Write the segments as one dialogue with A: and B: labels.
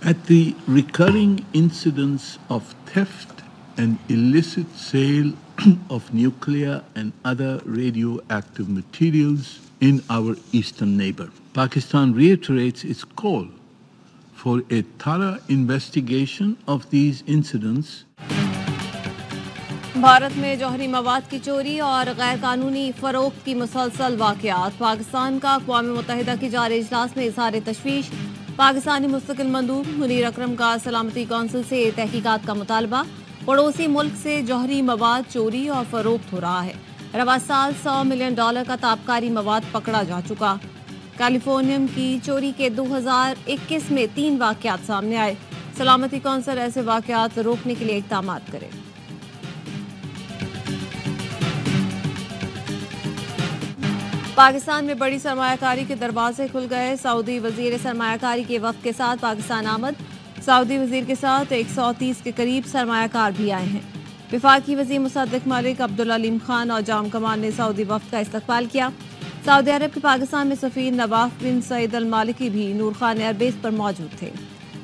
A: At the recurring incidents of theft and illicit sale of nuclear and other radioactive materials in our eastern neighbor, Pakistan reiterates its call for a thorough investigation of these incidents.
B: Bharat में जौहरी मवाद की चोरी और गैर कानूनी फरोख्त की मुसलसल वाक़यात। पाकिस्तान का अक़वाम मुत्तहिदा की जारी इजलास में इज़हार तशवीश। पाकिस्तानी मुस्तकिल मंदूब मुनीर अकरम का सलामती कौंसिल से तहकीकात का मुतालबा। पड़ोसी मुल्क से जौहरी मवाद चोरी और फरोख्त हो रहा है। रवा साल $100 मिलियन का ताबकारी मवाद पकड़ा जा चुका। कैलिफोर्नियम की चोरी के 2021 में 3 वाक़यात सामने आए। सलामती कौंसिल ऐसे वाक़यात रोकने के लिए इक़दाम करे। पाकिस्तान में बड़ी सरमायाकारी के दरवाजे खुल गए। सऊदी वजीर सरमायाकारी के वफ़द के साथ पाकिस्तान आमद। सऊदी वजीर के साथ 130 के करीब सरमायाकार भी आए हैं। वफाकी वजीर मुसद्दिक मलिक, अब्दुल अलीम खान और जाम कमान ने सऊदी वफ़द का इस्तकबाल किया। सऊदी अरब के पाकिस्तान में सफ़ीर नवाफ बिन सईद अल मालिकी भी नूर खान एयरबेस पर मौजूद थे।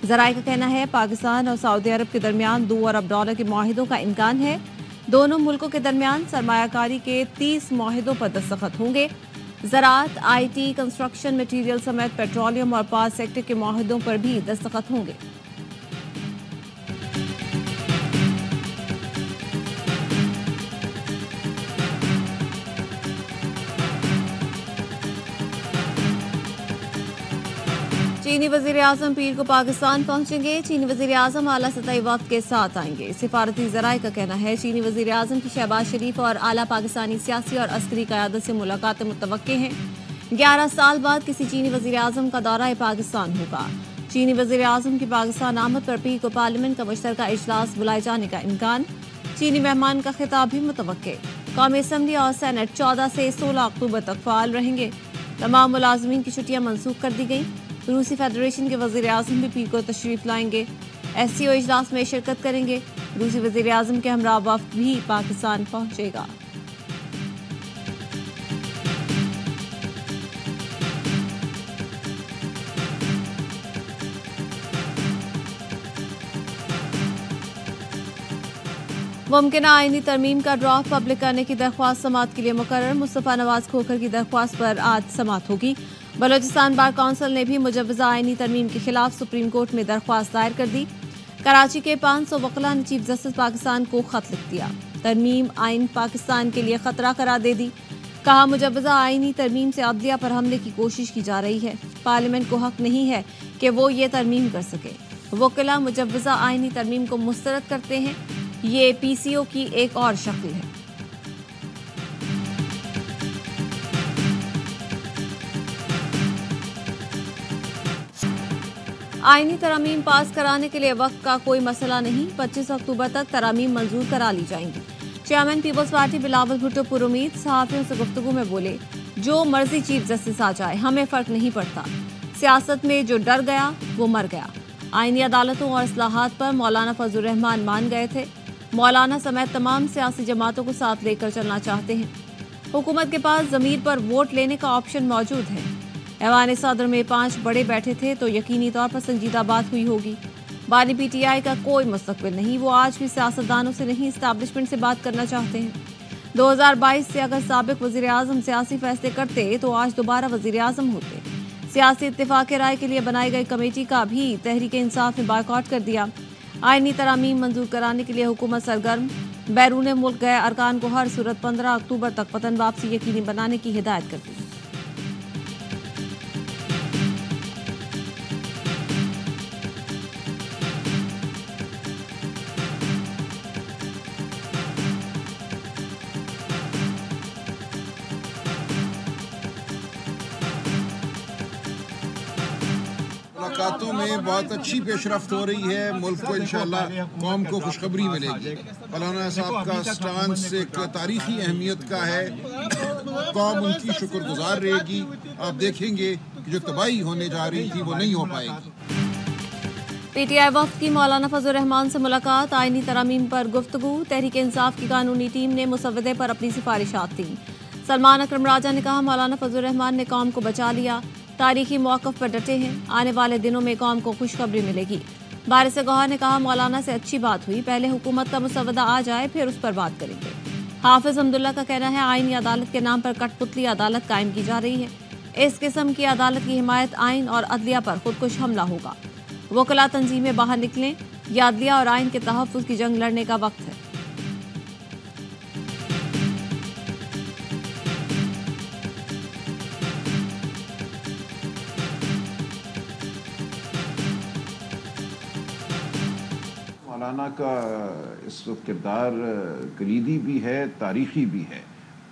B: ज़राए का कहना है पाकिस्तान और सऊदी अरब के दरमियान $2 अरब के मुआहिदों का इम्कान है। दोनों मुल्कों के दरमियान सरमायाकारी के 30 मुआहिदों पर दस्तखत होंगे। ज़राअत, IT, कंस्ट्रक्शन मटीरियल समेत पेट्रोलियम और पावर सेक्टर के मुआहिदों पर भी दस्तखत होंगे। चीनी वज़ीर आज़म पीर को पाकिस्तान पहुंचेंगे। चीनी वज़ीर आज़म आला सतही वफ़द के साथ आएंगे। सिफारती ज़राए का कहना है चीनी वज़ीर आज़म की शहबाज शरीफ और आला पाकिस्तानी सियासी और अस्करी क़यादत से मुलाकातें मुतवक्के हैं। 11 साल बाद किसी चीनी वज़ीर आज़म का दौरा पाकिस्तान होगा। चीनी वज़ीर आज़म की पाकिस्तान आमद पर पीर को पार्लियामेंट का मुश्तरका इजलास बुलाए जाने का इम्कान। चीनी मेहमान का खिताब भी मुतवक्के। कौमी असम्बली और सेनेट 14 से 16 अक्टूबर तक फ़ाल रहेंगे। तमाम मुलाजमीन की छुट्टियाँ मनसूख कर दी गई। रूसी फेडरेशन के वज़ीर आज़म भी पीर को तशरीफ़ लाएंगे। SCO इजलास में शिरकत करेंगे। रूसी वज़ीर आज़म के हमरा वफ़द भी पाकिस्तान पहुँचेगा। मुमकिना आईनी तरमीम का ड्राफ्ट पब्लिक करने की दरख्वास्त समाअत के लिए मुकर्रर। मुस्तफ़ा नवाज खोखर की दरख्वास्त पर आज समाअत होगी। बलोचिस्तान बार काउंसिल ने भी मुजव्वज़ा आईनी तरमीम के खिलाफ सुप्रीम कोर्ट में दरख्वास्त दायर कर दी। कराची के 500 वकला ने चीफ जस्टिस पाकिस्तान को खत लिख दिया। तरमीम आइन पाकिस्तान के लिए खतरा करार दे दी। कहा मुजव्वज़ा आईनी तरमीम से अदलिया पर हमले की कोशिश की जा रही है। पार्लियामेंट को हक नहीं है कि वो ये तरमीम कर सके। वकला मुजव्वज़ा आईनी तरमीम को मुस्तरद करते हैं। ये PCO की एक और शक्ल है। आईनी तरामीम पास कराने के लिए वक्त का कोई मसला नहीं। 25 अक्टूबर तक तरामीम मंजूर करा ली जाएंगी। चेयरमैन पीपल्स पार्टी बिलावल भुट्टो पुरुमीद सहाफ़ियों से गुफ्तगू में बोले, जो मर्जी चीफ जस्टिस आ जाए हमें फ़र्क नहीं पड़ता। सियासत में जो डर गया वो मर गया। आईनी अदालतों और इस्लाहात पर मौलाना फजलुर रहमान मान गए थे। मौलाना समेत तमाम सियासी जमातों को साथ लेकर चलना चाहते हैं। हुकूमत के पास ज़मीर पर वोट लेने का ऑप्शन मौजूद है। ऐवान सदर में 5 बड़े बैठे थे तो यकीनी तौर पर संजीदा बात हुई होगी। बानी PTI का कोई मुस्तकबिल नहीं। वो आज भी सियासतदानों से नहीं, इस्टेब्लिशमेंट से बात करना चाहते हैं। 2022 से अगर साबिक वज़ीर आज़म सियासी फैसले करते तो आज दोबारा वज़ीर आज़म होते। सियासी इत्तेफाक राय के लिए बनाई गई कमेटी का भी तहरीक इंसाफ ने बायकॉट कर दिया। आईनी तरामीम मंजूर कराने के लिए हुकूमत सरगर्म। बैरून मुल्क गए अरकान को हर सूरत 15 अक्टूबर तक वतन वापसी यकीनी बनाने की हिदायत कर दी।
C: मुलाकातों में बहुत अच्छी पेशरफ्त हो रही है। मुल्क को इंशाअल्लाह कौम को खुशखबरी मिलेगी। मौलाना साहब का स्टांस एक तारीखी अहमियत का है। कौम उनकी शुक्रगुजार रहेगी। आप देखेंगे कि जो तबाही होने जा रही थी वो नहीं हो पाएगी।
B: PTI वफ़द की मौलाना फजलुर रहमान से मुलाकात। आईनी तरामीम पर गुफ्तगू। तहरीक इंसाफ की कानूनी टीम ने मुसव्वदे पर अपनी सिफारिशात दी। सलमान अकरम राजा ने कहा मौलाना फजलुर रहमान ने कौम को बचा लिया। तारीखी मौक़िफ़ पर डटे हैं। आने वाले दिनों में कौम को खुशखबरी मिलेगी। बारिस गौहर ने कहा, मौलाना से अच्छी बात हुई, पहले हुकूमत का मुसवदा आ जाए फिर उस पर बात करेंगे। हाफिज अब्दुल्ला का कहना है, आईनी अदालत के नाम पर कठपुतली अदालत कायम की जा रही है। इस किस्म की अदालत की हिमायत आइन और अदलिया पर खुदकुश हमला होगा। वकला तंजीमें बाहर निकलें, यह अदलिया और आइन के तहफ़्फ़ुज़ की जंग लड़ने का वक्त है।
C: मौलाना का इस वक्त किरदार कलीदी भी है, तारीखी भी है,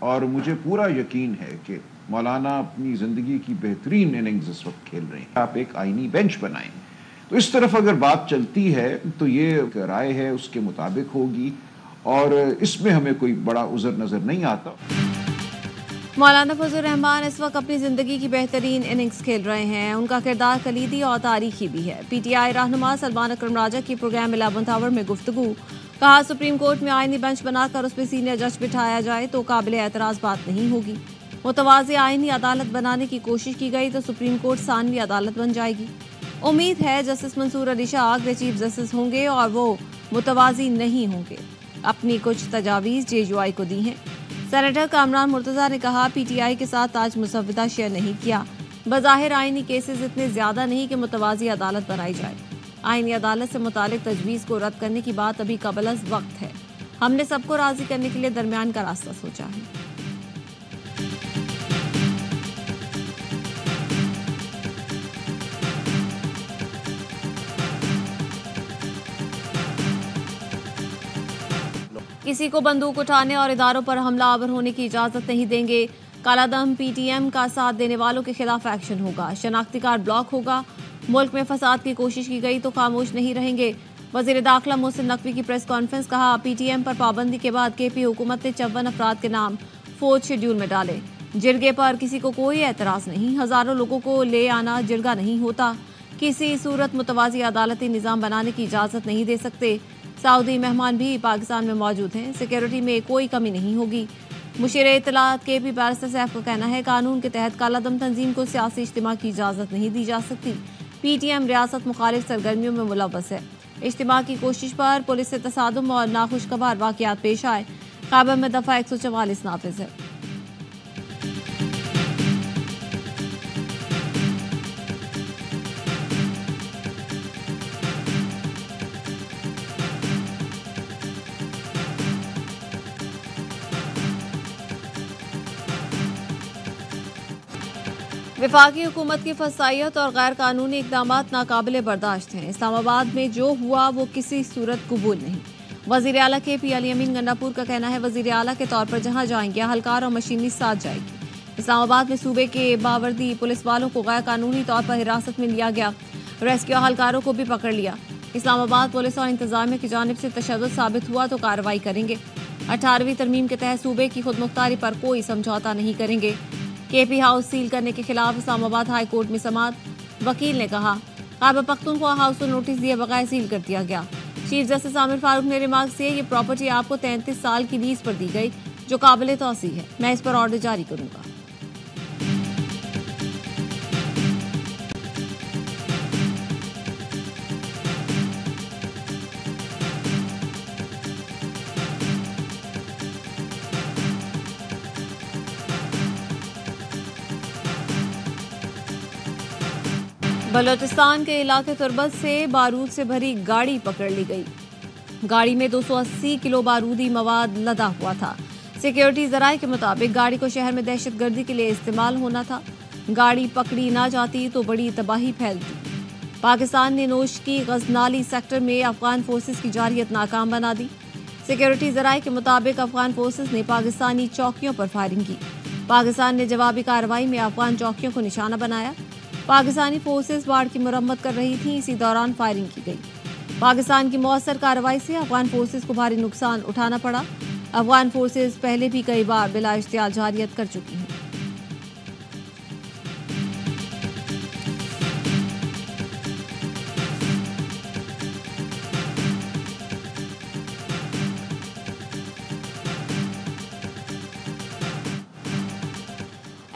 C: और मुझे पूरा यकीन है कि मौलाना अपनी ज़िंदगी की बेहतरीन इनिंग्स इस वक्त खेल रहे हैं। आप एक आईनी बेंच बनाएं, तो इस तरफ अगर बात चलती है तो ये राय है उसके मुताबिक होगी, और इसमें हमें कोई बड़ा उज़र नज़र नहीं आता।
B: मौलाना फजल रहमान इस वक्त अपनी ज़िंदगी की बेहतरीन इनिंग्स खेल रहे हैं। उनका किरदार कलीदी और तारीखी भी है। PTI रहनुमा सलमान अकरम राजा की प्रोग्राम 11th आवर में गुफ्तगू। कहा, सुप्रीम कोर्ट में आईनी बेंच बनाकर उसमें सीनियर जज बिठाया जाए तो काबिल एतराज़ बात नहीं होगी। मुतवाज़ी आईनी अदालत बनाने की कोशिश की गई तो सुप्रीम कोर्ट सानवी अदालत बन जाएगी। उम्मीद है जस्टिस मंसूर अली शाह अगले चीफ जस्टिस होंगे और वो मुतवाज़ी नहीं होंगे। अपनी कुछ तजावीज़ JUI को दी हैं। सेनेटर कामरान मुर्तज़ा ने कहा, PTI के साथ आज मुसवदा शेयर नहीं किया। बज़ाहिर आईनी केसेस इतने ज़्यादा नहीं कि मुतवाज़ी अदालत बनाई जाए। आईनी अदालत से मुतालिक तजवीज़ को रद्द करने की बात अभी कबल वक्त है। हमने सबको राज़ी करने के लिए दरमियान का रास्ता सोचा है। किसी को बंदूक उठाने और इदारों पर हमलावर होने की इजाज़त नहीं देंगे। कालादम PTM का साथ देने वालों के खिलाफ एक्शन होगा। शनाख्ती कार्ड ब्लॉक होगा। मुल्क में फसाद की कोशिश की गई तो खामोश नहीं रहेंगे। वज़ीर दाखिला मोहसिन नकवी की प्रेस कॉन्फ्रेंस। कहा, PTM पर पाबंदी के बाद KP हुकूमत ने 54 अफराद के नाम 4th शेड्यूल में डाले। जिरगे पर किसी को कोई एतराज़ नहीं। हज़ारों लोगों को ले आना जिरगा नहीं होता। किसी सूरत मुतवाज़ी अदालती निज़ाम बनाने की इजाज़त नहीं दे सकते। सऊदी मेहमान भी पाकिस्तान में मौजूद हैं। सिक्योरिटी में कोई कमी नहीं होगी। मुशीर इत्तलात KP बैरिस्टर सैफ का कहना है, कानून के तहत कालादम तंजीम को सियासी इज्तिमा की इजाज़त नहीं दी जा सकती। PTM रियासत मुखालिफ सरगर्मियों में मुलव्वस है। इज्तिमा की कोशिश पर पुलिस से तसादुम और नाखुशगवार वाक़यात पेश आए। काबा में दफ़ा 144 नाफिज है। वफाकी हुकूमत की फसाइयत और गैर कानूनी इक़दाम नाकाबिले बर्दाश्त हैं। इस्लामाबाद में जो हुआ वो किसी सूरत कबूल नहीं। वज़ीर आला KP अली अमीन गंडापुर का कहना है, वज़ीर आला के तौर पर जहां जाएंगे हल्कार और मशीनी साथ जाएगी। इस्लामाबाद में सूबे के बावर्दी पुलिस वालों को गैर कानूनी तौर पर हिरासत में लिया गया। रेस्क्यू अहलकारों को भी पकड़ लिया। इस्लामाबाद पुलिस और इंतजामिया की जानिब से तशद्दुद साबित हुआ तो कार्रवाई करेंगे। 18वीं तरमीम के तहत सूबे की खुदमुख्तारी पर कोई समझौता नहीं करेंगे। KP हाउस सील करने के खिलाफ इस्लामाबाद हाई कोर्ट में समाअत। वकील ने कहा, खैबर पख्तूनख्वा हाउस को नोटिस दिए बगैर सील कर दिया गया। चीफ जस्टिस आमिर फारूक ने रिमार्क किए, ये प्रॉपर्टी आपको 33 साल की लीज पर दी गई जो काबिल तौसी है। मैं इस पर ऑर्डर जारी करूंगा। बलोचिस्तान के इलाके तुरबत से बारूद से भरी गाड़ी पकड़ ली गई। गाड़ी में 280 किलो बारूदी मवाद लदा हुआ था। सिक्योरिटी जराये के मुताबिक गाड़ी को शहर में दहशतगर्दी के लिए इस्तेमाल होना था। गाड़ी पकड़ी ना जाती तो बड़ी तबाही फैलती। पाकिस्तान ने नोश की गजनाली सेक्टर में अफगान फोर्सेस की जारहियत नाकाम बना दी। सिक्योरिटी जराये के मुताबिक अफगान फोर्सेस ने पाकिस्तानी चौकियों पर फायरिंग की। पाकिस्तान ने जवाबी कार्रवाई में अफगान चौकियों को निशाना बनाया। पाकिस्तानी फोर्सेस बाढ़ की मुरम्मत कर रही थी, इसी दौरान फायरिंग की गई। पाकिस्तान की मौसर कार्रवाई से अफगान फोर्सेस को भारी नुकसान उठाना पड़ा। अफगान फोर्सेस पहले भी कई बार बिला इश्तियाल जारहियत कर चुकी हैं।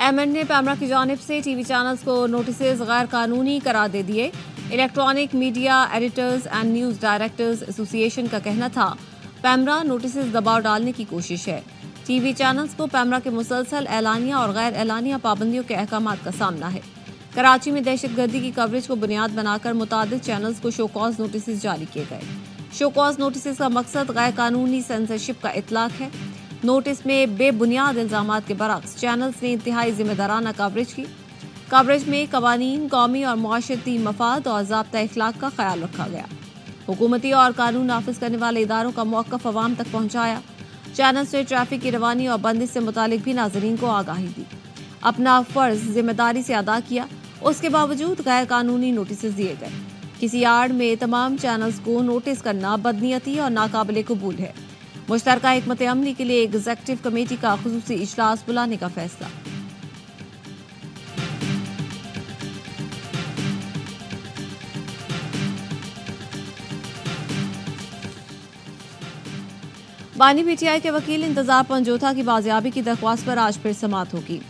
B: एमएन ने पैमरा की जानिब से टीवी चैनल्स को नोटिसेज गैर कानूनी करार दे दिए। Electronic media editors and news directors association का कहना था पैमरा नोटिसेज दबाव डालने की कोशिश है। टीवी चैनल्स को पैमरा के मुसलसल एलानिया और गैर एलानिया पाबंदियों के अहकाम का सामना है। कराची में दहशतगर्दी की कवरेज को बुनियाद बनाकर मुतादिद चैनल्स को शो कॉज नोटिस जारी किए गए। शो कॉज नोटिस का मकसद गैर कानूनी सेंसरशिप का इतलाक है। नोटिस में बेबुनियाद इल्जामात के बरक्स चैनल्स ने इंतहाई जिम्मेदाराना कवरेज की। कवरेज में कवानीन, कौमी और मुआशरती मफाद और ज़ाब्ता इखलाक का ख्याल रखा गया। हुकूमती और कानून नाफिज करने वाले इदारों का मौक़िफ़ अवाम तक पहुँचाया। चैनल्स ने ट्रैफिक की रवानी और बंदिश से मुतालिक भी नाज़रीन को आगाही दी। अपना फ़र्ज जिम्मेदारी से अदा किया, उसके बावजूद गैर कानूनी नोटिस दिए गए। किसी आड़ में तमाम चैनल्स को नोटिस करना बदनीयती और नाकाबिले कबूल है। मुश्तरका हिकमत अमली के लिए एग्जीक्यूटिव कमेटी का खुसूसी इजलास बुलाने का फैसला। बानी पीटीआई के वकील इंतजार पंजोथा की बाजियाबी की दरख्वास्त पर आज फिर समाअत होगी।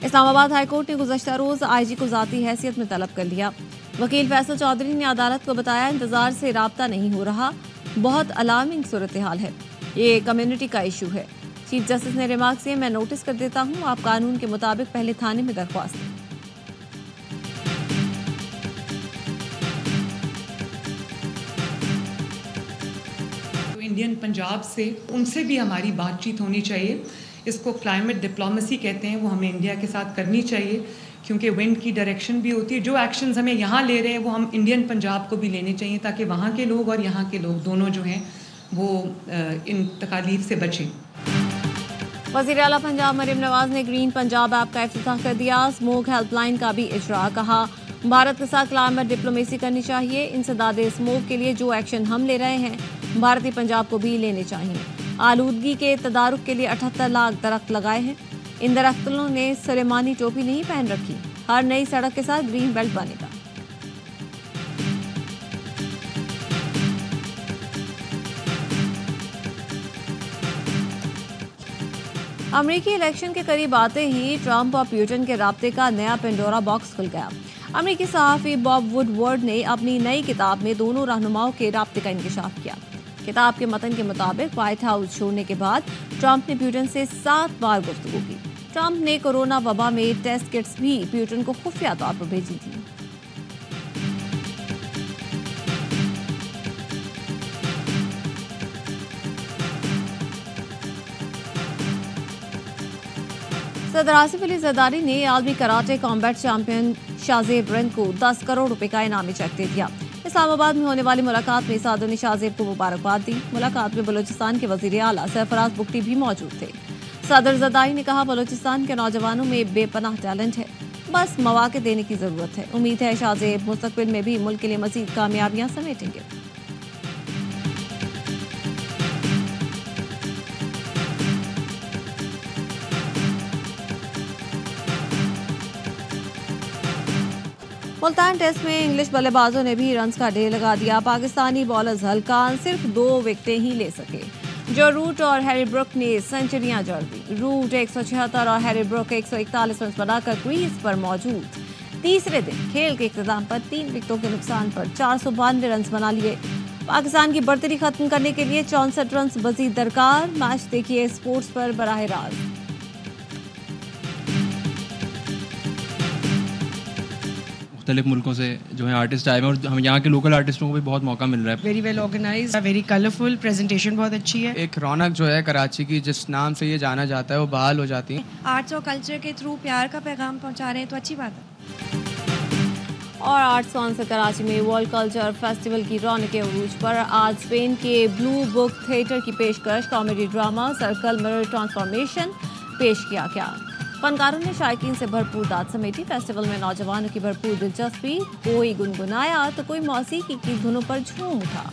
B: इस्लामाबाद हाईकोर्ट ने गुज़श्ता रोज आईजी को ज़ाती हैसियत में तलब कर लिया। वकील फैसल चौधरी ने अदालत को बताया इंतजार से राब्ता नहीं हो रहा, बहुत अलार्मिंग सूरत हाल है, ये कम्युनिटी का इशू है। चीफ जस्टिस ने रिमार्क किए, मैं नोटिस कर देता हूँ, आप कानून के मुताबिक पहले थाने में दरख्वास्त दें।
D: इंडियन पंजाब से उनसे भी हमारी बातचीत होनी चाहिए। इसको क्लाइमेट डिप्लोमेसी कहते हैं, वो हमें इंडिया के साथ करनी चाहिए क्योंकि विंड की डायरेक्शन भी होती है। जो एक्शंस हमें यहाँ ले रहे हैं वो हम इंडियन पंजाब को भी लेने चाहिए ताकि वहाँ के लोग और यहाँ के लोग दोनों जो हैं वो इन तकालीफ से बचें।
B: वज़ीर आला पंजाब मरीम नवाज ने ग्रीन पंजाब ऐप का इफ्तिताह कर दिया। स्मोक हेल्पलाइन का भी इजरा, कहा भारत के साथ क्लाइमेट डिप्लोमेसी करनी चाहिए। इंसदाद स्मोक के लिए जो एक्शन हम ले रहे हैं भारतीय पंजाब को भी लेने चाहिए। आलूदगी के तदारुक के लिए 78 लाख दरख्त लगाए हैं। इन दरख्तों ने सुलेमानी टोपी नहीं पहन रखी। हर नई सड़क के साथ ग्रीन बेल्ट बनेगा। अमेरिकी इलेक्शन के करीब आते ही ट्रंप और प्यूटन के राब्ते का नया पेंडोरा बॉक्स खुल गया। अमेरिकी सहाफ़ी बॉब वुडवर्ड ने अपनी नई किताब में दोनों रहनुमाओं के राब्ते का इंकशाफ किया। किताब के मतन के मुताबिक व्हाइट हाउस छोड़ने के बाद ट्रंप ने प्यूटन से 7 बार गुफ्तगू की। ट्रंप ने कोरोना वबा में टेस्ट किट्स भी प्यूटन को खुफिया तौर पर भेजी थी। सदर आसिफ अली जरदारी ने आलमी कराटे कॉम्बैट चैंपियन शाहजेब रंग को 10 करोड़ रुपए का इनामी चेक दे दिया। इस्लामाबाद में होने वाली मुलाकात में सादों ने शाहजेब को मुबारकबाद दी। मुलाकात में बलूचिस्तान के वजीर आला सरफराज बुगटी भी मौजूद थे। सदर जरदारी ने कहा बलूचिस्तान के नौजवानों में बेपनाह टैलेंट है, बस मौके देने की जरूरत है। उम्मीद है शाहजेब मुस्तकबिल में भी मुल्क के लिए मजीद कामयाबियां समेटेंगे। मुल्तान टेस्ट में इंग्लिश बल्लेबाजों ने भी रन्स का ढेर लगा दिया। पाकिस्तानी बॉलर्स हल्कान सिर्फ 2 विकेटें ही ले सके। जो रूट और हैरी ब्रुक ने सेंचुरियां जड़ दी। रूट 176 और हैरी ब्रुक 141 रन बनाकर क्रीज पर मौजूद। तीसरे दिन खेल के इख्तिताम पर 3 विकेटों के नुकसान पर 492 रन बना लिए। पाकिस्तान की बढ़तरी खत्म करने के लिए 64 रन मजीद दरकार। मैच देखिए स्पोर्ट्स पर बराह रास्त।
E: मुख्तलिफ मुल्कों से जो है आर्टिस्ट आए हैं और हम यहाँ के लोकल आर्टिस्टों को भी बहुत मौका मिल रहा है।
F: Very well organised, very colourful, presentation बहुत अच्छी है।
E: एक रौनक जो है कराची की जिस नाम से ये जाना जाता है वो बहाल हो जाती है।
G: आर्ट्स और कल्चर के थ्रू प्यार का पैगाम पहुँचा रहे हैं तो अच्छी बात है।
B: और आर्ट्स काउंसिल कराची में वर्ल्ड कल्चर फेस्टिवल की रौनक अरूज पर आज स्पेन के ब्लू बुक थिएटर की पेशकश comedy drama circle mirror transformation पेश किया गया। फनकारों ने शायकीन से भरपूर दाद समेटी। फेस्टिवल में नौजवानों की भरपूर दिलचस्पी, कोई गुनगुनाया तो कोई मौसीकी की धुनों पर झूम उठा।